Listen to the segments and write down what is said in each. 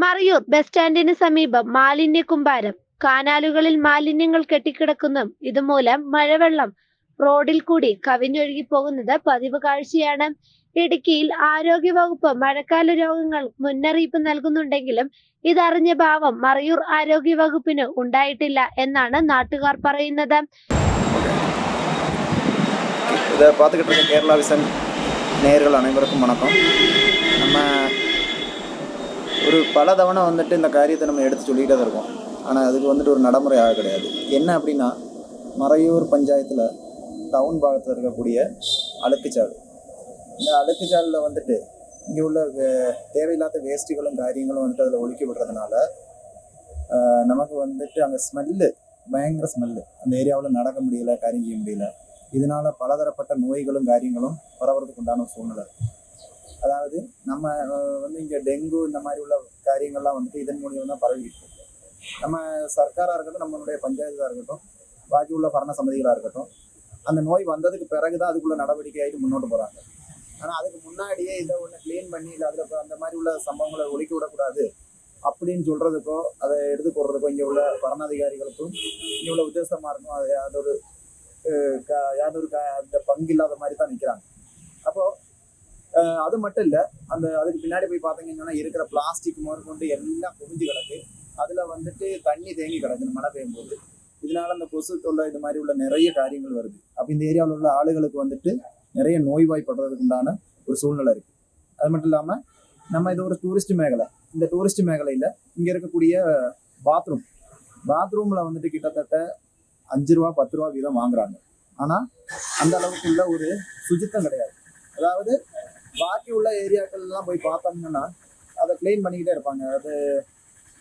Marayur bus സ്റ്റാൻഡിന് സമീപം മാലിന്യ കൂമ്പാരം. കാനാലുകളിൽ മാലിന്യങ്ങൾ കെട്ടിക്കിടക്കുന്നു. ഇതുമൂലം മഴവെള്ളം റോഡിൽ കൂടി കവിഞ്ഞൊഴുകി പോകുന്നത് പതിവ് കാഴ്ചയാണ്. ഇടുക്കിയിൽ ആരോഗ്യവകുപ്പ് മഴക്കാല രോഗങ്ങൾ മുന്നറിയിപ്പ് നൽകുന്നുണ്ടെങ്കിലും ഇതറിഞ്ഞ ഭാവം മറയൂർ ആരോഗ്യവകുപ്പിന് ഉണ്ടായിട്ടില്ല എന്നാണ് നാട്ടുകാർ പറയുന്നത്. இதை பார்த்துக்கிட்டு இருக்க கேரளா விசன் நேயர்கள் அனைவருக்கும் வணக்கம். நம்ம ஒரு பல தவணை வந்துட்டு இந்த காரியத்தை நம்ம எடுத்து சொல்லிகிட்டே தான் இருக்கோம். ஆனால் அதுக்கு வந்துட்டு ஒரு நடைமுறையாக கிடையாது. என்ன அப்படின்னா, மறையூர் பஞ்சாயத்தில் டவுன் பாகத்தில் இருக்கக்கூடிய அழுக்குச்சால், இந்த அழுக்குச்சாலில் வந்துட்டு இங்கே உள்ள தேவையில்லாத வேஸ்ட்டுகளும் காரியங்களும் வந்துட்டு அதில் ஒழிக்க விடுறதுனால நமக்கு வந்துட்டு அங்கே ஸ்மெல்லு, பயங்கர ஸ்மெல்லு. அந்த ஏரியாவில் நடக்க முடியல, காரியம் செய்ய முடியல. இதனால் பலதரப்பட்ட நோய்களும் காரியங்களும் பரவுறதுக்கு உண்டான ஒரு சூழ்நிலை. அதாவது நம்ம வந்து இங்கே டெங்கு இந்த மாதிரி உள்ள காரியங்கள்லாம் வந்துட்டு இதன் மூலியம் தான் பரவிக்கிட்டு இருக்கு. நம்ம சர்க்காராக இருக்கட்டும், நம்மளுடைய பஞ்சாயத்தாக இருக்கட்டும், பாக்கி உள்ள பரண சமிதிகளாக இருக்கட்டும், அந்த நோய் வந்ததுக்கு பிறகு தான் அதுக்குள்ள நடவடிக்கை ஆகிட்டு முன்னோட்டு போகிறாங்க. ஆனால் அதுக்கு முன்னாடியே இதை ஒன்று க்ளீன் பண்ணி இல்லை அதில் அந்த மாதிரி உள்ள சம்பவங்களை ஒழிக்க விடக்கூடாது அப்படின்னு சொல்கிறதுக்கோ அதை எடுத்து போடுறதுக்கோ இங்கே உள்ள பரணாதிகாரிகளுக்கும் இங்கே உள்ள உத்தேசமாக இருக்கும். அது யாதொரு அந்த பங்கு இல்லாத மாதிரி தான் நிற்கிறாங்க. அப்போது அது மட்டும் இல்லை, அதுக்கு பின்னாடி போய் பார்த்தீங்கன்னா இருக்கிற பிளாஸ்டிக் முதற்கொண்டு எல்லாம் குவிஞ்சு கிடக்கு. அதில் வந்துட்டு தண்ணி தேங்கி கிடக்குது மழை பெய்யும் போது. இதனால அந்த கொசு தொல்லை இது மாதிரி உள்ள நிறைய காரியங்கள் வருது. அப்போ இந்த ஏரியாவில் உள்ள ஆளுகளுக்கு வந்துட்டு நிறைய நோய்வாய்ப்படுறதுக்கு உண்டான ஒரு சூழ்நிலை இருக்குது. அது மட்டும் இல்லாமல் நம்ம இது ஒரு டூரிஸ்ட் மேഖല. இந்த டூரிஸ்ட் மேഖലயில் இங்கே இருக்கக்கூடிய பாத்ரூமில் வந்துட்டு கிட்டத்தட்ட 5 ரூபா 10 ரூபா வீதம் வாங்குறாங்க. ஆனால் அந்த அளவுக்கு உள்ள ஒரு சுத்தம் கிடையாது. அதாவது பாக்கி உள்ள ஏரியாக்கள்லாம் போய் பார்த்தோம்னா அதை க்ளீன் பண்ணிக்கிட்டே இருப்பாங்க. அது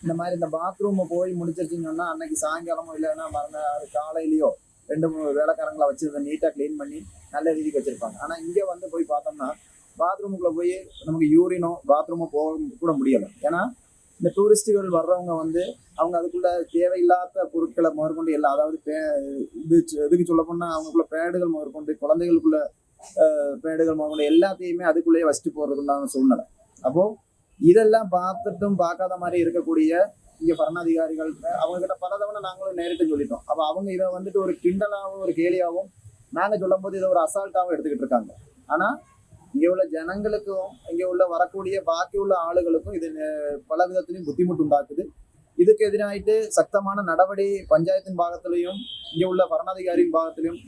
இந்த மாதிரி இந்த பாத்ரூமை போய் முடிச்சிருச்சிங்கன்னா அன்னைக்கு சாயங்காலமோ இல்லைன்னா மறுநாள் காலையிலையோ 2-3 வேலைக்காரங்களை வச்சு அதை நீட்டாக க்ளீன் பண்ணி நல்ல ரீதிக்கு வச்சுருப்பாங்க. ஆனால் இங்கே வந்து போய் பார்த்தோம்னா பாத்ரூமுக்குள்ளே போய் நமக்கு யூரினோ பாத்ரூமோ போக கூட முடியலை. ஏன்னா இந்த டூரிஸ்ட்டுகள் வர்றவங்க வந்து அவங்க அதுக்குள்ள தேவையில்லாத பொருட்களை முதற்கொண்டு எல்லாம், அதாவது இதுக்கு சொல்ல போனால் அவங்களுக்குள்ள பேடுகள் முதற்கொண்டு, குழந்தைகளுக்குள்ள பேடுகள் முதற்கொண்டு எல்லாத்தையுமே அதுக்குள்ளேயே வச்சுட்டு போகிறதுக்குண்டான சூழ்நிலை. அப்போது இதெல்லாம் பார்த்துட்டும் பார்க்காத மாதிரி இருக்கக்கூடிய இங்கே பரணாதிகாரிகள் அவங்ககிட்ட பல தவணை நாங்களும் நேரிட்டு சொல்லிட்டோம். அப்போ அவங்க இதை வந்துட்டு ஒரு கிண்டலாகவும் ஒரு கேலியாகவும் நாங்கள் சொல்லும் போது இதை ஒரு அசால்ட்டாகவும் எடுத்துக்கிட்டு இருக்காங்க. ஆனால் இங்கே உள்ள ஜனங்களுக்கும் இங்கே உள்ள வரக்கூடிய பாக்கி உள்ள ஆளுகளுக்கும் இது பல விதத்திலையும் புத்திமுட்டு உண்டாக்குது. இதுக்கு எதிராயிட்டு சக்தமான நடவடிக்கை பஞ்சாயத்தின் பாகத்திலையும் இங்கே உள்ள பரணாதிகாரியின் பாகத்திலையும்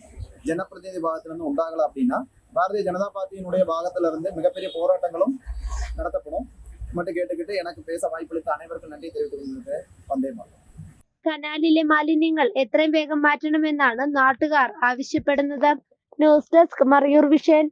ஜனப்பிரதிநிதி பாகத்திலிருந்து உண்டாகலை அப்படின்னா பாரதிய ஜனதா பார்ட்டியினுடைய பாகத்துல இருந்து மிகப்பெரிய போராட்டங்களும் நடத்தப்படும் மட்டும் കേട്ടിട്ട് எனக்கு பேச വായ്പളിത്ത അനേവർക്കും നന്ദി தெரிவித்துக் വന്ദേ. കനാലിലെ മാലിന്യങ്ങൾ എത്രയും വേഗം മാറ്റണമെന്നാണ് നാട്ടുകാർ ആവശ്യപ്പെടുന്നത്. News desk Marayur vision.